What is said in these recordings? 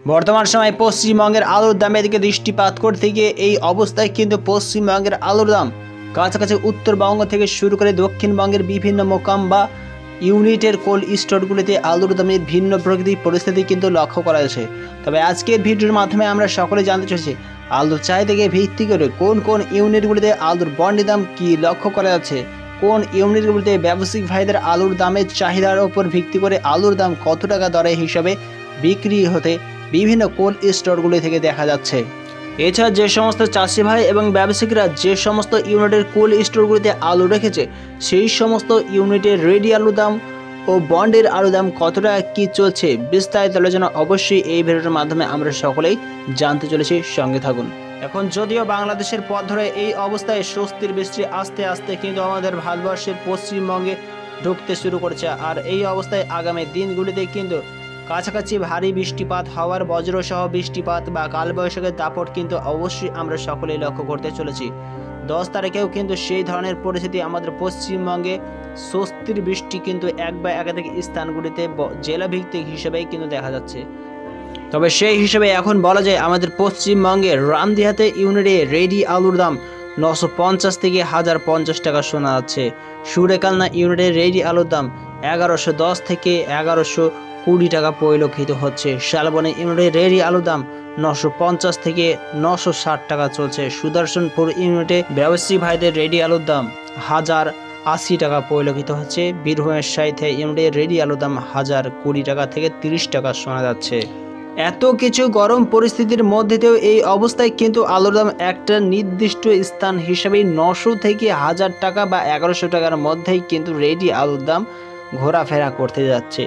বর্তমান সময়ে পশ্চিমবঙ্গের আলুর দামের দিকে দৃষ্টিপাত করতে গিয়ে এই অবস্থায় কিন্তু পশ্চিমবঙ্গের আলুর দাম কাছাকাছি উত্তরবঙ্গ থেকে শুরু করে দক্ষিণবঙ্গের বিভিন্ন মোকাম বা ইউনিটের কোল্ড স্টোরগুলিতে আলুর দামের ভিন্ন প্রকৃতির পরিস্থিতি কিন্তু লক্ষ্য করা যাচ্ছে। তবে আজকের ভিডিওর মাধ্যমে আমরা সকলে জানতে চাইছি আলুর চাহিদাকে ভিত্তি করে কোন কোন ইউনিটগুলিতে আলুর বন্ডের দাম কী লক্ষ্য করা যাচ্ছে, কোন ইউনিটগুলিতে ব্যবসায়িক ভাইদের আলুর দামের চাহিদার ওপর ভিত্তি করে আলুর দাম কত টাকা দরে হিসাবে বিক্রি হতে বিভিন্ন কোল্ড স্টোরগুলি থেকে দেখা যাচ্ছে। এছাড়া যে সমস্ত চাষি ভাই এবং ব্যবসায়িকরা যে সমস্ত ইউনিটের কোল্ড স্টোরগুলিতে আলু রেখেছে সেই সমস্ত ইউনিটের রেডি আলুর দাম ও বন্ডের আলুর দাম কত টাকা কী চলছে বিস্তারিত আলোচনা অবশ্যই এই ভিডিওর মাধ্যমে আমরা সকলেই জানতে চলেছি, সঙ্গে থাকুন। এখন যদিও বাংলাদেশের পথ ধরে এই অবস্থায় স্বস্তির বৃষ্টি আস্তে আস্তে কিন্তু আমাদের ভারতবর্ষের পশ্চিমবঙ্গে ঢুকতে শুরু করছে, আর এই অবস্থায় আগামী দিনগুলিতে কিন্তু কাছাকাছি ভারী বৃষ্টিপাত হওয়ার বজ্রসহ বৃষ্টিপাত বা কালবৈশাখের দাপট কিন্তু অবশ্যই আমরা সকলেই লক্ষ্য করতে চলেছি। 10 তারিখেও কিন্তু সেই ধরনের পরিস্থিতি আমাদের পশ্চিমবঙ্গে স্বস্তির বৃষ্টি কিন্তু এক বা একাধিক স্থানগুলিতে জেলাভিত্তিক হিসেবেই কিন্তু দেখা যাচ্ছে। তবে সেই হিসেবে এখন বলা যায় আমাদের পশ্চিমবঙ্গের রামদিহাতে ইউনিটে রেডি আলুর দাম 950 থেকে 1050 টাকা শোনা যাচ্ছে। সুরেকালনা ইউনিটের রেডি আলুর দাম 1110 থেকে 1120 টাকা পরিলক্ষিত হচ্ছে। শালবনী ইউনিটের রেডি আলুর দাম 950 থেকে 960 টাকা চলছে। সুদর্শনপুর ইউনিটে ব্যবসায়ী ভাইদের রেডি আলুর দাম 1080 টাকা পরিলক্ষিত হচ্ছে। বীরভূমের সাইথে ইউনিটের রেডি আলুর দাম 1020 টাকা থেকে 30 টাকা শোনা যাচ্ছে। এত কিছু গরম পরিস্থিতির মধ্যেও এই অবস্থায় কিন্তু আলুর দাম একটা নির্দিষ্ট স্থান হিসেবে 900 থেকে 1000 টাকা বা 1100 টাকার মধ্যেই কিন্তু রেডি আলুর দাম ঘোরাফেরা করতে যাচ্ছে।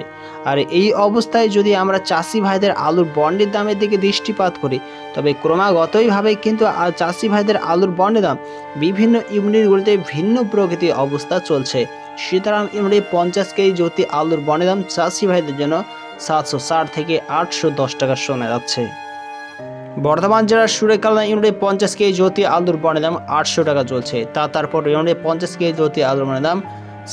আর এই অবস্থায় যদি আমরা চাষি ভাইদের আলুর বন্ডের দামের দিকে দৃষ্টিপাত করি তবে ক্রমাগতইভাবে কিন্তু চাষি ভাইদের আলুর বন্ডের দাম বিভিন্ন ইউনিটগুলিতে ভিন্ন প্রকৃতির অবস্থা চলছে। সীতারাম ইউনিটে 50 কেজি জ্যোতি আলুর বন্ডের দাম চাষি ভাইদের জন্য 760 থেকে 810 টাকা শোনা যাচ্ছে। বর্ধমান জেলার সুরেকালনা ইউনিটে 50 কেজি জ্যোতি আলুর বন্ডের দাম 800 টাকা চলছে। তারপর ইউনিটে 50 কেজি জ্যোতি আলুর বন্ডের দাম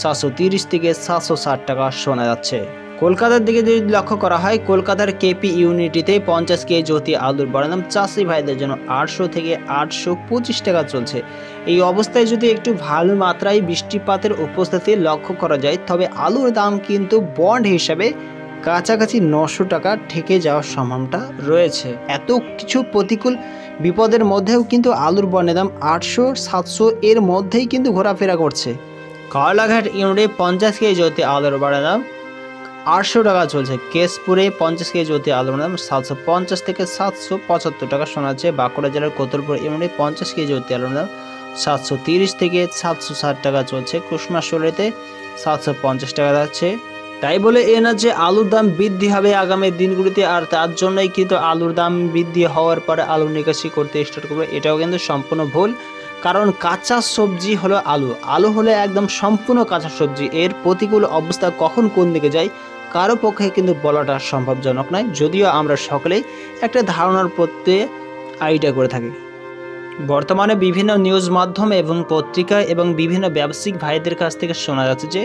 730 থেকে 760 টাকা শোনা যাচ্ছে। কলকাতার দিকে যদি লক্ষ্য করা হয় কলকাতার কেপি ইউনিটিতে 50 কেজি জ্যোতি আলুর বন্ডের দাম চাষি ভাইদের জন্য 800 থেকে 825 টাকা চলছে। এই অবস্থায় যদি একটু ভালো মাত্রায় বৃষ্টিপাতের উপস্থিতি লক্ষ্য করা যায় তবে আলুর দাম কিন্তু বন্ড হিসাবে কাছাকাছি 900 টাকা ঠেকে যাওয়ার সম্ভাবনা রয়েছে। এত কিছু প্রতিকূল বিপদের মধ্যেও কিন্তু আলুর বন্ডের দাম 800-700 এর মধ্যেই কিন্তু ঘোরাফেরা করছে। কয়লাঘাট ইউনিটে 50 কেজি জ্যোতি আলুর বন্ডের দাম 800 টাকা চলছে। কেশপুরে 50 কেজি জ্যোতি আলুর দাম 750 থেকে 775 টাকা শোনা যাচ্ছে। বাঁকুড়া জেলার কোতলপুর ইউনিটে 50 কেজি জ্যোতি আলুর দাম 730 থেকে 760 টাকা চলছে। কুসমাশোলেতে 750 টাকা যাচ্ছে। তাই বলে এ না যে আলুর দাম বৃদ্ধি হবে আগামী দিনগুলিতে, আর তার জন্যই কিন্তু আলুর দাম বৃদ্ধি হওয়ার পরে আলু নিকাশি করতে স্টার্ট করবে, এটাও কিন্তু সম্পূর্ণ ভুল। কারণ কাঁচা সবজি হলো আলু, আলু হলো একদম সম্পূর্ণ কাঁচা সবজি। এর প্রতিকূল অবস্থা কখন কোন দিকে যায় কারো পক্ষে কিন্তু বলাটা সম্ভবজনক নয়, যদিও আমরা সকলেই একটা ধারণার প্রত্যে আইডিয়া করে থাকি। বর্তমানে বিভিন্ন নিউজ মাধ্যম এবং পত্রিকা এবং বিভিন্ন ব্যবসায়িক ভাইদের কাছ থেকে শোনা যাচ্ছে যে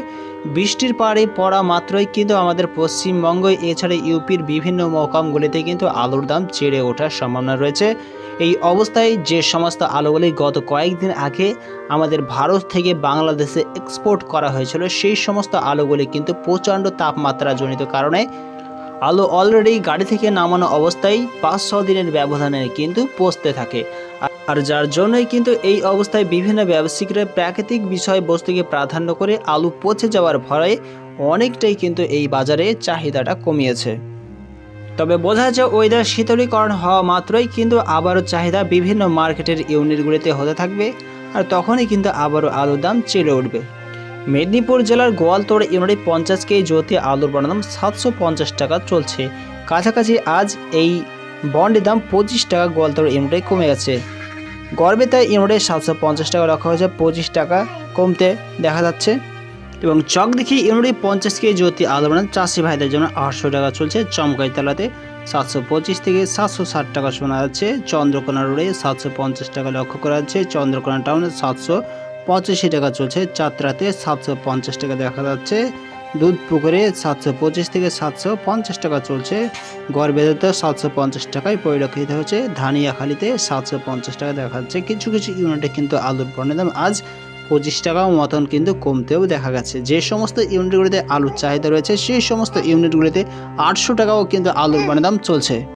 বৃষ্টির পাড়ে পড়া মাত্রই কিন্তু আমাদের পশ্চিমবঙ্গ এছাড়া ইউপির বিভিন্ন মোকামগুলিতে কিন্তু আলুর দাম চেড়ে ওঠার সম্ভাবনা রয়েছে। এই অবস্থায় যে সমস্ত আলুগুলি গত কয়েকদিন আগে আমাদের ভারত থেকে বাংলাদেশে এক্সপোর্ট করা হয়েছিল সেই সমস্ত আলুগুলি কিন্তু প্রচণ্ড তাপমাত্রাজনিত কারণে আলু অলরেডি গাড়ি থেকে নামানো অবস্থায় 5-6 দিনের ব্যবধানে কিন্তু পৌঁছতে থাকে, আর যার জন্যই কিন্তু এই অবস্থায় বিভিন্ন ব্যবসায়িকরা প্রাকৃতিক বিষয়বস্তুকে প্রাধান্য করে আলু পচে যাওয়ার ভয়ে অনেকটাই কিন্তু এই বাজারে চাহিদাটা কমিয়েছে। তবে বোঝা যাচ্ছে ওয়েদার শীতলীকরণ হওয়া মাত্রই কিন্তু আবারও চাহিদা বিভিন্ন মার্কেটের ইউনিটগুলিতে হতে থাকবে, আর তখনই কিন্তু আবারও আলুর দাম চেড়ে উঠবে। মেদিনীপুর জেলার গোয়ালতোড় ইউনিটে 50 কেজি জ্যোতি আলুর বন্ডের দাম 750 টাকা চলছে। কাছাকাছি আজ এই বন্ডের দাম 25 টাকা গোয়ালতোড় ইউনিটে কমে গেছে। গড়বেতা ইউনিটে 750 টাকা রাখা হয়েছে, 25 টাকা কমতে দেখা যাচ্ছে। এবং চকদিঘি ইউনিটে 50 কেজি জ্যোতি আলুর বন্ডের চাষি ভাইদের জন্য 800 টাকা চলছে। চমকাইতলাতে 725 থেকে 760 টাকা শোনা যাচ্ছে। চন্দ্রকোনা রোডে 750 টাকা লক্ষ্য করা যাচ্ছে। চন্দ্রকোনা টাউনে 785 টাকা চলছে। চাতরাতে 750 টাকা দেখা যাচ্ছে। দুধপুকুরে 725 থেকে 750 টাকা চলছে। গড়বেতাতে 750 টাকায় পরিলক্ষিত হচ্ছে। ধানিয়াখালীতে 750 টাকা দেখা যাচ্ছে। কিছু কিছু ইউনিটে কিন্তু আলুর পণ্যের দাম আজ 25 টাকা মতন কিন্তু কমতেও দেখা গেছে। যে সমস্ত ইউনিটগুলিতে আলুর চাহিদা রয়েছে সেই সমস্ত ইউনিটগুলিতে 800 টাকাও কিন্তু আলুর পণ্যের দাম চলছে।